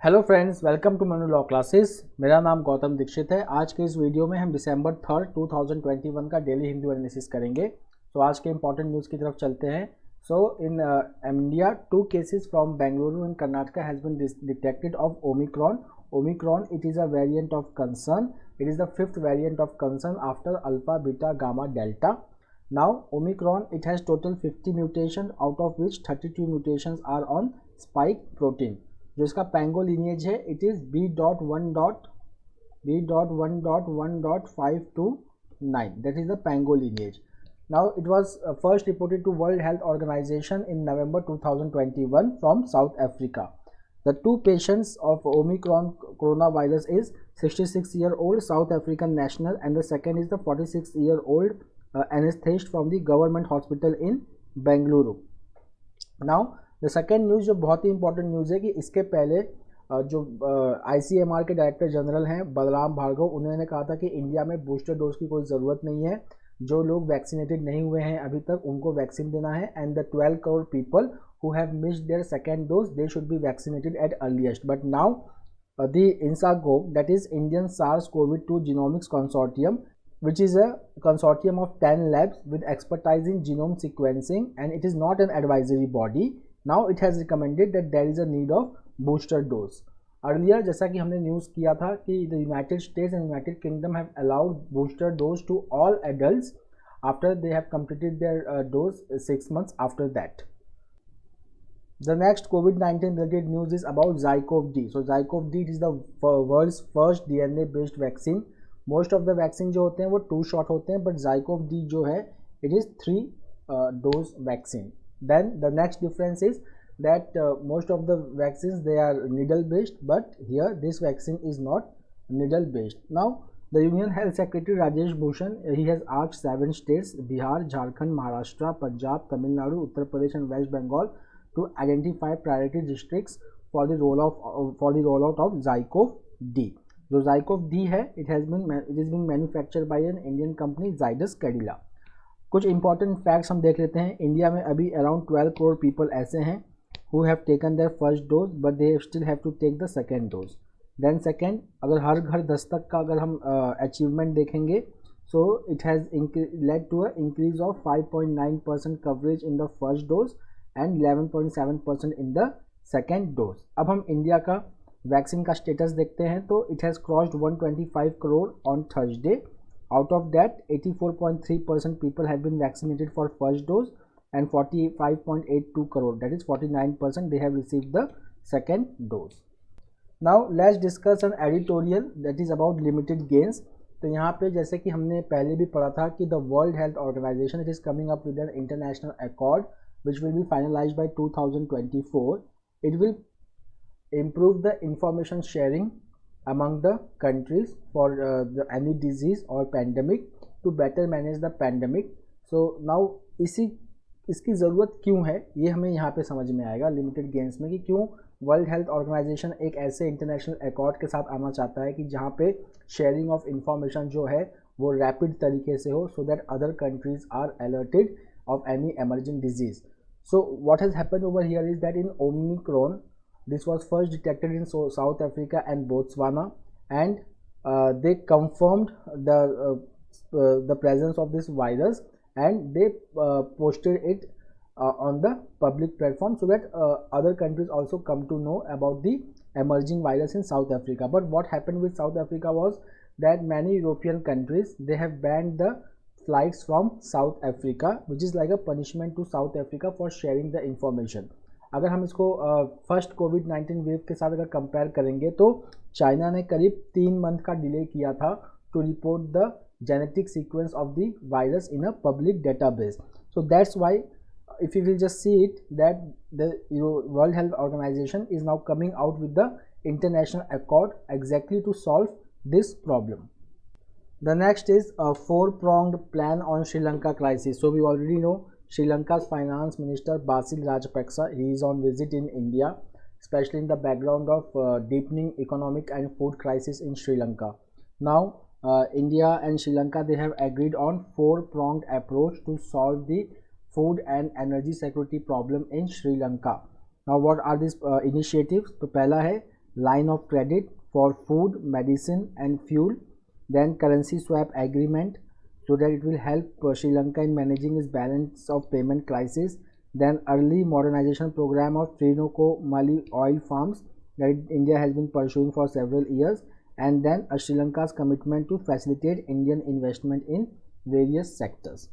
Hello friends, welcome to Manu law classes. मेरा नाम गौतम दीक्षित है। आज के इस वीडियो में हम दिसंबर 3, 2021 का डेली हिंदू एनालिसिस करेंगे। तो आज के इंपॉर्टेंट न्यूज़ की तरफ चलते हैं। So in India 2 cases from Bengaluru and Karnataka has been detected of Omicron. Omicron, it is a variant of concern. It is the 5th variant of concern after alpha, beta, gamma, delta. Now Omicron, it has total 50 mutations, out of which 32 mutations are on spike protein. जो इसका पैंगो lineage है, it is B.1.1.529. that is the pango lineage. Now it was first reported to World Health Organization in November 2021 from South Africa. The two patients of Omicron coronavirus is 66-year-old South African national and the second is the 46-year-old anesthetist from the government hospital in Bengaluru. Now the second news जो बहुत ही important news है कि इसके पहले जो ICMR के director general हैं बलराम भार्गव, उन्होंने कहा था कि इंडिया में बूस्टर डोज की कोई ज़रूरत नहीं है। जो लोग वैक्सीनेटेड नहीं हुए हैं अभी तक उनको वैक्सीन देना है and the 12 crore people who have missed their second dose, they should be vaccinated at earliest. But now the INSACO, that is Indian SARS-CoV-2 Genomics Consortium, which is a consortium of 10 labs with expertise in genome sequencing, and it is not an advisory body. Now it has recommended that there is a need of booster dose. Earlier, जैसा कि हमने news किया था कि the United States and United Kingdom have allowed booster dose to all adults after they have completed their dose 6 months after that. The next COVID-19 related news is about ZyCoV-D. So ZyCoV-D is the world's first DNA based vaccine. Most of the vaccine जो होते हैं वो 2 shot होते हैं, but ZyCoV-D जो है it is 3 dose vaccine. Then the next difference is that most of the vaccines they are needle based, but here this vaccine is not needle based. Now the Union Health Secretary Rajesh Bhushan, he has asked 7 states Bihar, Jharkhand, Maharashtra, Punjab, Tamil Nadu, Uttar Pradesh and West Bengal to identify priority districts for the rollout of ZyCoV-D. जो ZyCoV-D है, it is being manufactured by an Indian company Zydus Cadila. कुछ important facts हम देख लेते हैं। India में अभी around 12 crore people ऐसे हैं who have taken their first dose but they still have to take the second dose. Then second, अगर हर घर दस्तक का अगर हम achievement देखेंगे, so it has led to an increase of 5.9% coverage in the first dose and 11.7% in the second dose. अब हम India का vaccine का स्टेटस देखते हैं तो it has crossed 125 crore on Thursday. Out of that 84.3% people have been vaccinated for first dose and 45.82 crore, that is 49%, they have received the second dose. Now let's discuss an editorial that is about limited gains. तो यहाँ पे जैसे कि हमने पहले भी पढ़ा था कि the World Health Organization it is coming up with an international accord which will be finalized by 2024. It will improve the information sharing among the countries for any disease or pandemic to better manage the pandemic. So now इसकी ज़रूरत क्यों है ये हमें यहाँ पे समझ में आएगा लिमिटेड गेन्स में कि क्यों वर्ल्ड हेल्थ ऑर्गेनाइजेशन एक ऐसे इंटरनेशनल अकॉर्ड के साथ आना चाहता है कि जहाँ पे शेयरिंग ऑफ इंफॉर्मेशन जो है वो रैपिड तरीके से हो so that other countries are alerted of any emerging disease. So what has happened over here is that in Omicron, this was first detected in South Africa and Botswana, and they confirmed the presence of this virus, and they posted it on the public platform so that other countries also come to know about the emerging virus in South Africa. But what happened with South Africa was that many European countries they have banned the flights from South Africa, which is like a punishment to South Africa for sharing the information. अगर हम इसको first कोविड-19 wave के साथ अगर compare करेंगे तो China ने करीब 3 मंथ का डिले किया था to report the genetic sequence of the virus in a public database. So that's why if you will just see it that the World Health Organization is now coming out with the international accord exactly to solve this problem. The next is a 4-pronged plan on Sri Lanka crisis. So we already know Sri Lanka's Finance Minister Basil Rajapaksa, he is on visit in India, especially in the background of deepening economic and food crisis in Sri Lanka. Now India and Sri Lanka they have agreed on 4-pronged approach to solve the food and energy security problem in Sri Lanka. Now what are these initiatives? तो पहला है line of credit for food, medicine and fuel, then currency swap agreement so that it will help Sri Lanka in managing its balance of payment crisis, then early modernization program of Trincomalee Mali oil farms that India has been pursuing for several years, and then Sri Lanka's commitment to facilitate Indian investment in various sectors.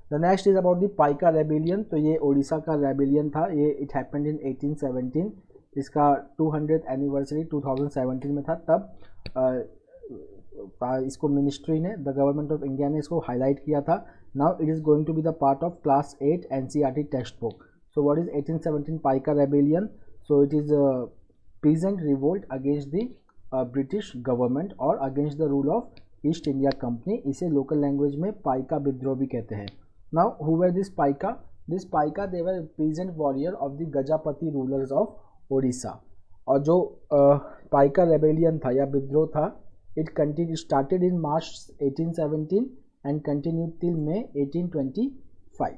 The next is about the Paika rebellion. तो ये ओडिशा का rebellion था, ये it happened in 1817, इसका 200th anniversary 2017 में था। तब इसको मिनिस्ट्री ने, द गवर्नमेंट ऑफ इंडिया ने इसको हाईलाइट किया था। Now it is going to be the part of class 8 NCERT text book. So what is 1817 Paika rebellion? So it is peasant revolt against the British government और against the rule of east India company. इसे local language में पाइका विद्रोह भी कहते हैं। Now who were this Paika? This Paika they were peasant warrior of the Gajapati rulers of Odisha. और जो Paika rebellion था या विद्रोह था, it started in March 1817 and continued till May 1825.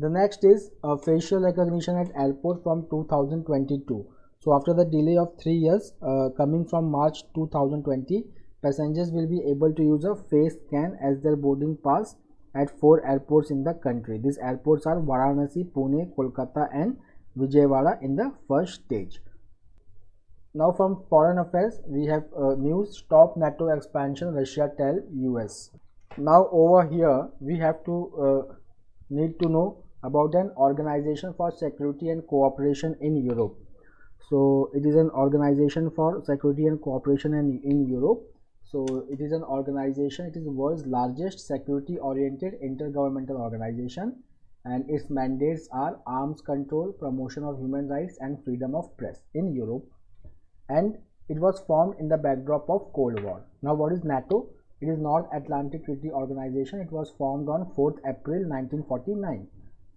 The next is facial recognition at airport from 2022. So after the delay of 3 years, coming from March 2020, passengers will be able to use a face scan as their boarding pass at 4 airports in the country. These airports are Varanasi, Pune, Kolkata and Vijayawada in the first stage. Now from foreign affairs, we have news: stop NATO expansion, Russia tell US. Now over here we have to need to know about an organization for security and cooperation in Europe. So it is an organization for security and cooperation in Europe. So it is an organization, it is the world's largest security oriented intergovernmental organization, and its mandates are arms control, promotion of human rights and freedom of press in Europe. And it was formed in the backdrop of Cold War. Now what is NATO? It is North Atlantic Treaty Organization. It was formed on 4th April 1949.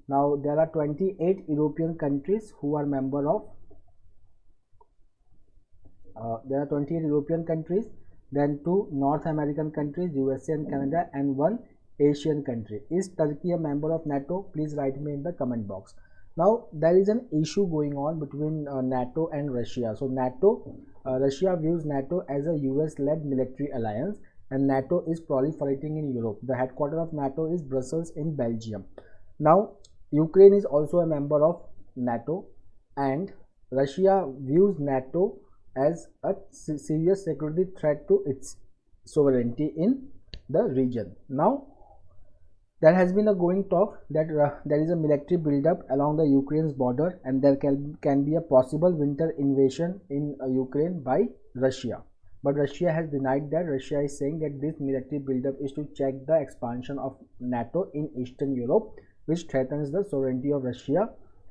Now there are 28 European countries who are member of there are 28 European countries, then 2 North American countries, USA and Canada, and 1 Asian country. Is Turkey a member of NATO? Please write me in the comment box. Now there is an issue going on between NATO and Russia. So Russia views NATO as a US-led military alliance, and NATO is proliferating in Europe. The headquarters of NATO is Brussels in Belgium. Now Ukraine is also a member of NATO, and Russia views NATO as a serious security threat to its sovereignty in the region. Now there has been a going talk that there is a military build-up along the Ukraine's border, and there can be a possible winter invasion in Ukraine by Russia. But Russia has denied that. Russia is saying that this military build-up is to check the expansion of NATO in Eastern Europe, which threatens the sovereignty of Russia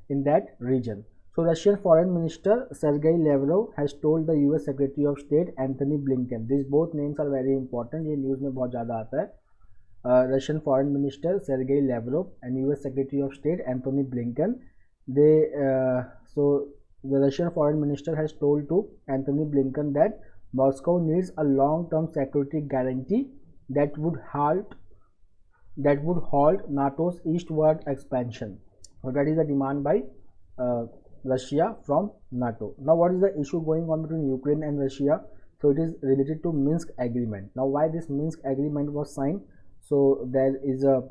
in that region. So Russian Foreign Minister Sergei Lavrov has told the US Secretary of State Anthony Blinken. These both names are very important. ये news में बहुत ज़्यादा आता है. Russian Foreign Minister Sergei Lavrov and US Secretary of State Anthony Blinken. So the Russian Foreign Minister has told to Anthony Blinken that Moscow needs a long-term security guarantee that would halt NATO's eastward expansion. So that is a demand by Russia from NATO. Now what is the issue going on between Ukraine and Russia? So it is related to Minsk agreement. Now why this Minsk agreement was signed? So there is a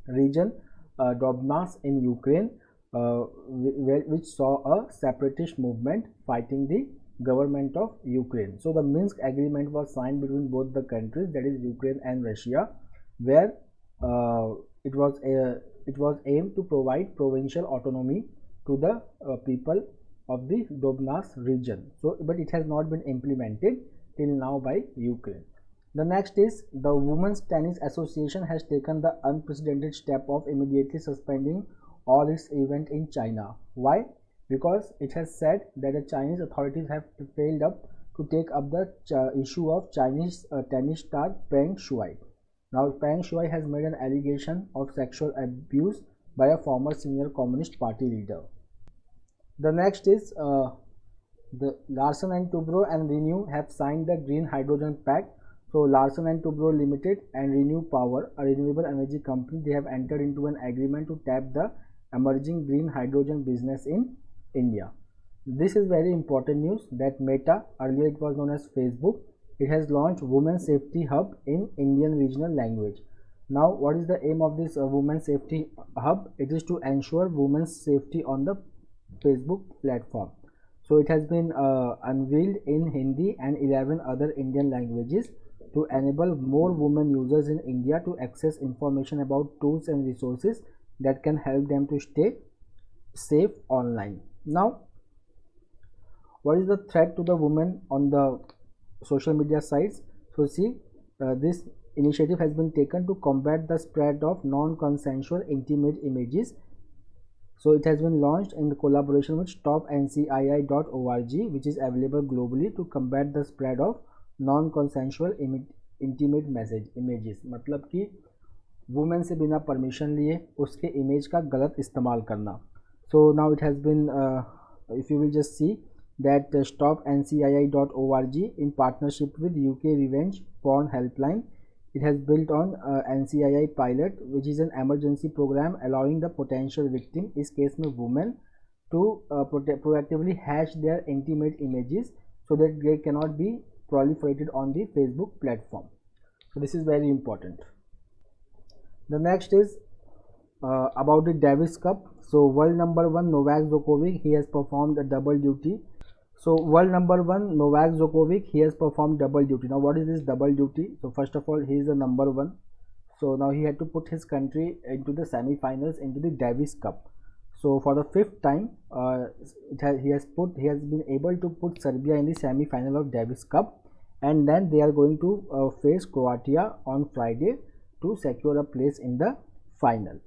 region Donbass in Ukraine which saw a separatist movement fighting the government of Ukraine. So the Minsk agreement was signed between both the countries, that is Ukraine and Russia, where it was aimed to provide provincial autonomy to the people of the Donbass region. So but it has not been implemented till now by Ukraine. The next is the Women's Tennis Association has taken the unprecedented step of immediately suspending all its events in China. Why? Because it has said that the Chinese authorities have failed to take up the issue of Chinese tennis star Peng Shuai. Now Peng Shuai has made an allegation of sexual abuse by a former senior Communist Party leader. The next is the Larsen & Toubro and Renew have signed the Green Hydrogen Pact. So Larsen & Toubro Limited and Renew Power, a renewable energy company, they have entered into an agreement to tap the emerging green hydrogen business in India. this is very important news that Meta, earlier it was known as Facebook, it has launched Women's Safety Hub in Indian regional language. Now, what is the aim of this Women's Safety Hub? It is to ensure women's safety on the Facebook platform. So it has been unveiled in Hindi and 11 other Indian languages to enable more women users in India to access information about tools and resources that can help them to stay safe online. Now, what is the threat to the women on the social media sites? So see, this initiative has been taken to combat the spread of non-consensual intimate images. So it has been launched in the collaboration with stopncii.org, which is available globally to combat the spread of non-consensual intimate images. मतलब कि women से बिना permission लिए उसके image का गलत इस्तेमाल करना. So now it has been, if you will just see that stopncii.org in partnership with UK Revenge Porn Helpline, it has built on NCII Pilot, which is an emergency program allowing the potential victim, इस case में women, to proactively hash their intimate images so that they cannot be proliferated on the Facebook platform. So this is very important. The next is about the Davis Cup. So world number 1 Novak Djokovic, he has performed a double duty. So world number 1 Novak Djokovic, he has performed double duty. Now what is this double duty? So first of all, he is the number 1. So now he had to put his country into the semi-finals into the Davis Cup. So for the 5th time, he has been able to put Serbia in the semi-final of Davis Cup, and then they are going to face Croatia on Friday to secure a place in the final.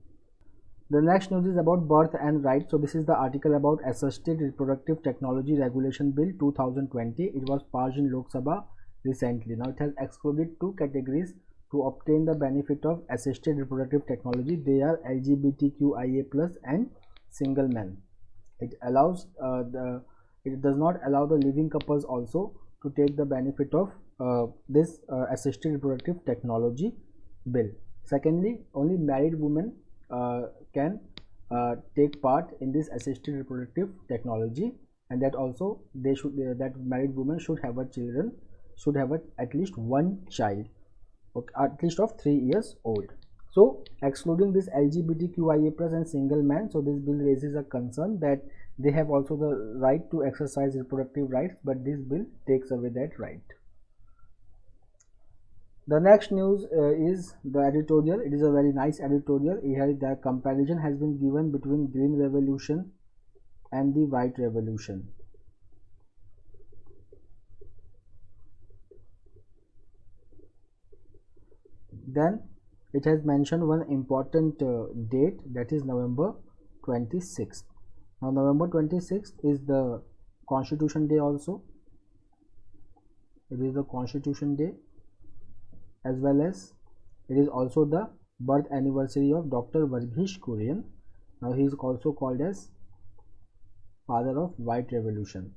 The next news is about birth and rights. So this is the article about Assisted Reproductive Technology Regulation Bill 2020. It was passed in Lok Sabha recently. Now it has excluded 2 categories to obtain the benefit of assisted reproductive technology. They are LGBTQIA+ and single men. It allows it does not allow the living couples also to take the benefit of this assisted reproductive technology bill. Secondly, only married women can take part in this assisted reproductive technology, and that also they should that married women should have at least one child, okay, at least of 3 years old. So excluding this LGBTQIA+ and single man, so this bill raises a concern that they have also the right to exercise reproductive rights, but this bill takes away that right. The next news is the editorial. It is a very nice editorial. Here the comparison has been given between Green Revolution and the White Revolution. Then it has mentioned one important date, that is November 26th. Now November 26th is the Constitution Day also. It is the Constitution Day, as well as it is also the birth anniversary of Dr. Varghese Kurian. Now he is also called as father of White Revolution,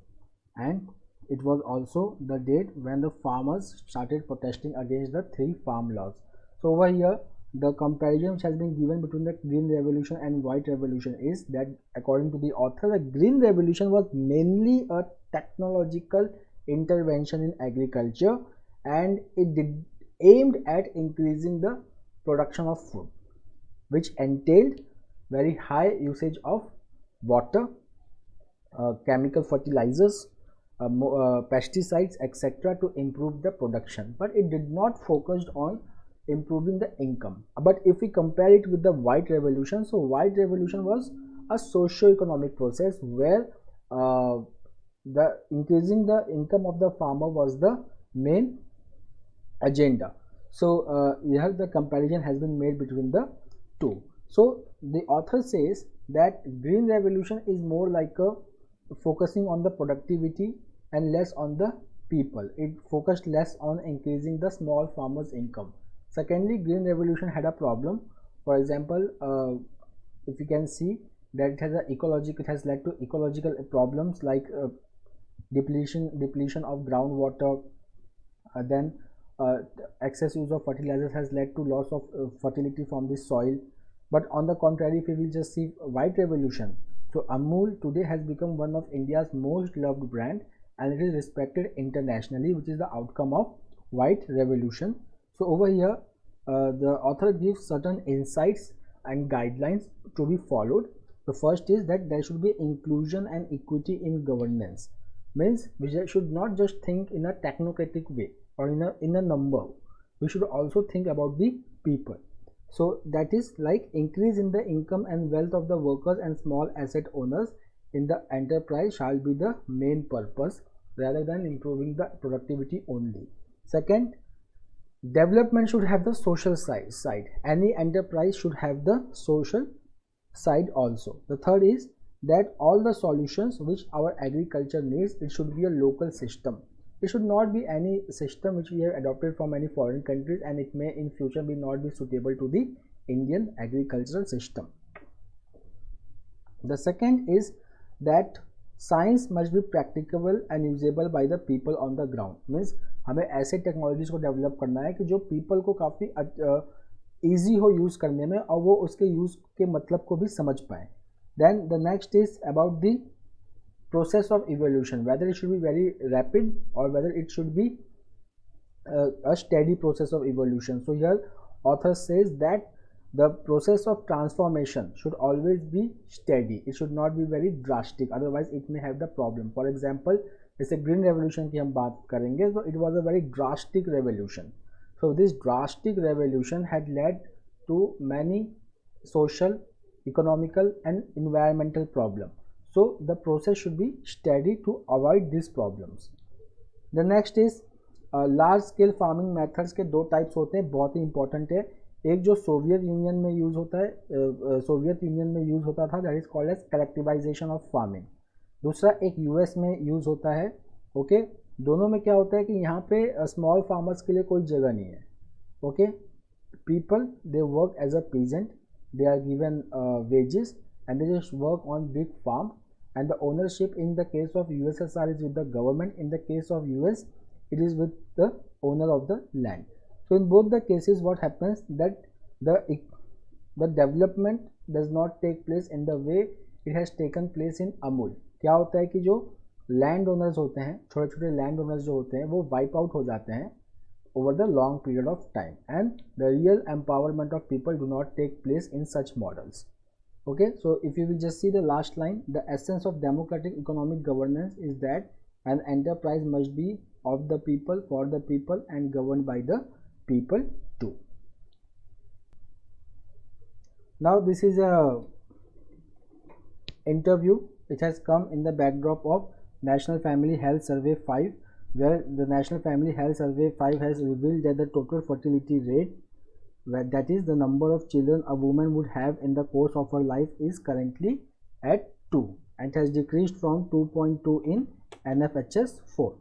and it was also the date when the farmers started protesting against the 3 farm laws. So over here the comparison which has been given between the Green Revolution and White Revolution is that according to the author, the Green Revolution was mainly a technological intervention in agriculture, and it aimed at increasing the production of food, which entailed very high usage of water, chemical fertilizers, pesticides, etc. to improve the production, but it did not focus on improving the income. But if we compare it with the White Revolution, so White Revolution was a socio-economic process where the increasing the income of the farmer was the main agenda. So here the comparison has been made between the two. So the author says that Green Revolution is more like a focusing on the productivity and less on the people. It focused less on increasing the small farmers' income. Secondly, Green Revolution had a problem. For example, if you can see that it has led to ecological problems like depletion of groundwater, then excess use of fertilizers has led to loss of fertility from the soil. But on the contrary, if we will just see White Revolution, So Amul today has become one of India's most loved brand, and it is respected internationally, which is the outcome of white revolution. So over here, the author gives certain insights and guidelines to be followed. The first is that there should be inclusion and equity in governance. Means we should not just think in a technocratic way or in a number. We should also think about the people. So that is like increase in the income and wealth of the workers and small asset owners in the enterprise shall be the main purpose rather than improving the productivity only. Second, development should have the social side. Any enterprise should have the social side also. The third is that all the solutions which our agriculture needs, it should be a local system. It should not be any system which we have adopted from any foreign countries, and it may in future be not be suitable to the Indian agricultural system. The second is that science must be practicable and usable by the people on the ground. Means हमें ऐसे technologies को develop करना है कि जो people को काफ़ी easy हो यूज़ करने में और वो उसके यूज़ के मतलब को भी समझ पाए. Then the next is about the process of evolution, whether it should be very rapid or whether it should be a steady process of evolution. So here author says that the process of transformation should always be steady. It should not be very drastic, otherwise it may have the problem. For example, जैसे green revolution की हम बात करेंगे तो it was a very drastic revolution. So this drastic revolution had led to many social, economical and environmental problems. So the process should be steady to avoid these problems. The next is large scale farming methods के दो types होते हैं, बहुत ही important है. एक जो Soviet union में use होता है, सोवियत यूनियन में यूज़ होता था, that is called as collectivization of farming. दूसरा एक यूएस में यूज़ होता है. ओके, दोनों में क्या होता है कि यहाँ पे स्मॉल फार्मर्स के लिए कोई जगह नहीं है. Okay, people they work as a peasant, they are given wages and they just work on big farm, and the ownership in the case of USSR is with the government. In the case of US, it is with the owner of the land. So in both the cases what happens that the development does not take place in the way it has taken place in Amul. क्या होता है कि जो land owners होते हैं, छोटे छोटे land owners जो होते हैं वो वाइप आउट हो जाते हैं over the long period of time, and the real empowerment of people do not take place in such models. Okay, so if you will just see the last line, the essence of democratic economic governance is that an enterprise must be of the people, for the people and governed by the people too. Now this is a interview which has come in the backdrop of National Family Health Survey 5, where the National Family Health Survey 5 has revealed that the total fertility rate, that is the number of children a woman would have in the course of her life, is currently at 2 and has decreased from 2.2 in NFHS 4.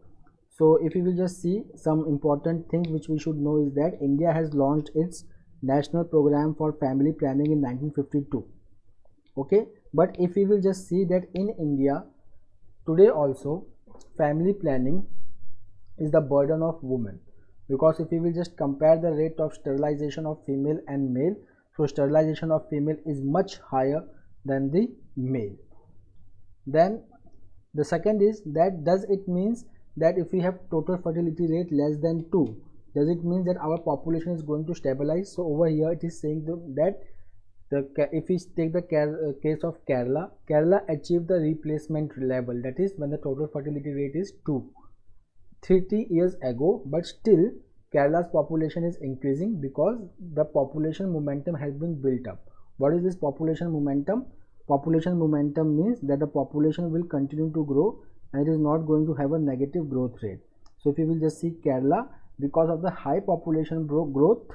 So if you will just see some important things which we should know is that India has launched its national program for family planning in 1952. Okay, but if you will just see that in India today also family planning is the burden of women, because if you will just compare the rate of sterilization of female and male, so sterilization of female is much higher than the male. Then the second is that does it means that if we have total fertility rate less than 2, does it mean that our population is going to stabilize? So over here it is saying that if we take the case of Kerala achieved the replacement level, that is when the total fertility rate is 2 30 years ago, but still Kerala's population is increasing because the population momentum has been built up. What is this population momentum? Population momentum means that the population will continue to grow and it is not going to have a negative growth rate. So if you will just see Kerala, because of the high population growth,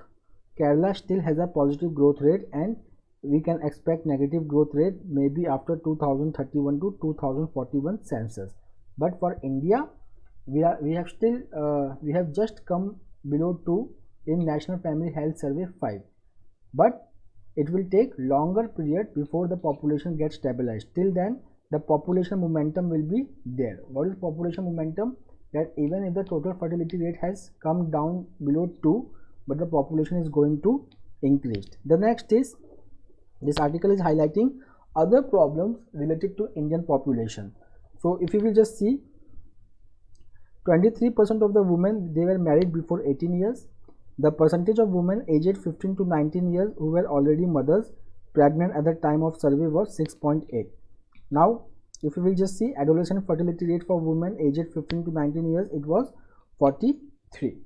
Kerala still has a positive growth rate, and we can expect negative growth rate maybe after 2031 to 2041 census. But for India, we have just come below 2 in National Family Health Survey 5, but it will take longer period before the population gets stabilized. Till then the population momentum will be there. What is population momentum? That even if the total fertility rate has come down below 2, but the population is going to increase. The next is, this article is highlighting other problems related to Indian population. So if you will just see, 23% of the women, they were married before 18 years. The percentage of women aged 15 to 19 years who were already mothers pregnant at the time of survey was 6.8. Now if you will just see, adolescent fertility rate for women aged 15 to 19 years, it was 43.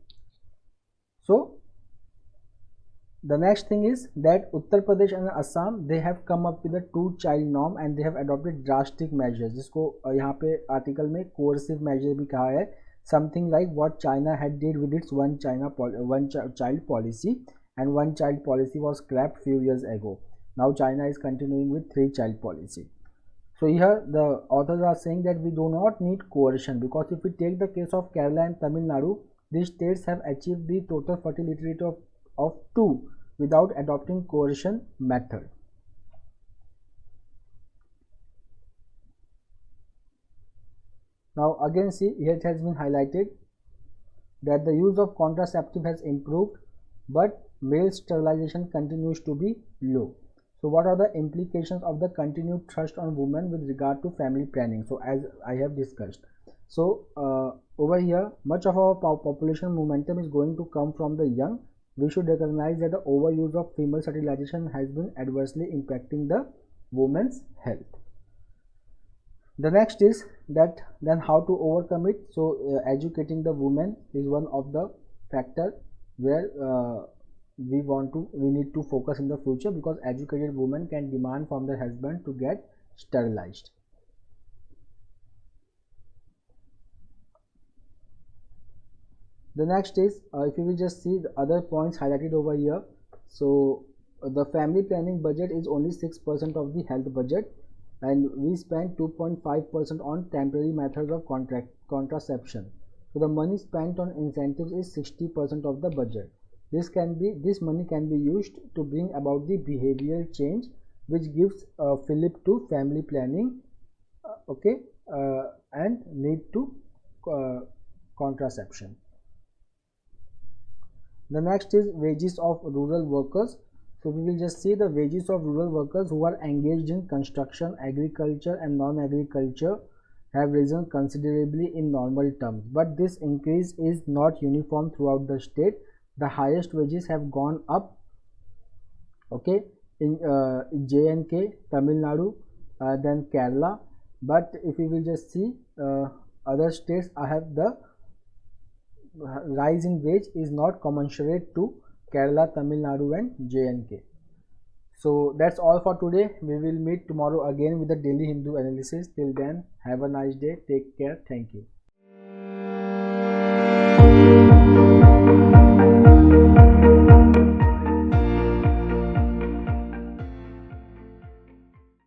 So the next thing is that Uttar Pradesh and Assam, they have come up with a 2-child norm and they have adopted drastic measures, जिसको यहाँ पे article में coercive measure भी कहा है, something like what China had did with its one child policy, and one child policy was scrapped few years ago. Now China is continuing with 3-child policy. So here the authors are saying that we do not need coercion, because if we take the case of Kerala and Tamil Nadu, these states have achieved the total fertility rate of 2 without adopting coercion method. Now again see, here it has been highlighted that the use of contraceptive has improved, but male sterilization continues to be low. So what are the implications of the continued thrust on women with regard to family planning? So as I have discussed, so over here much of our population momentum is going to come from the young. We should recognize that the overuse of female sterilization has been adversely impacting the women's health. The next is that then how to overcome it. So educating the women is one of the factor where we need to focus in the future, because educated women can demand from their husband to get sterilized. The next is if you will just see the other points highlighted over here. So the family planning budget is only 6% of the health budget, and we spend 2.5% on temporary methods of contraception. So the money spent on incentives is 60% of the budget. This money can be used to bring about the behavioral change which gives fillip to family planning, and need to contraception. The next is wages of rural workers. So we will just see the wages of rural workers who are engaged in construction, agriculture and non-agriculture have risen considerably in normal terms, but this increase is not uniform throughout the state. The highest wages have gone up in J&K, Tamil Nadu, then Kerala, but if we will just see other states, I have the rise in wage is not commensurate to Kerala, Tamil Nadu and J&K. So that's all for today. We will meet tomorrow again with the Daily Hindu analysis. Till then, have a nice day. Take care. Thank you.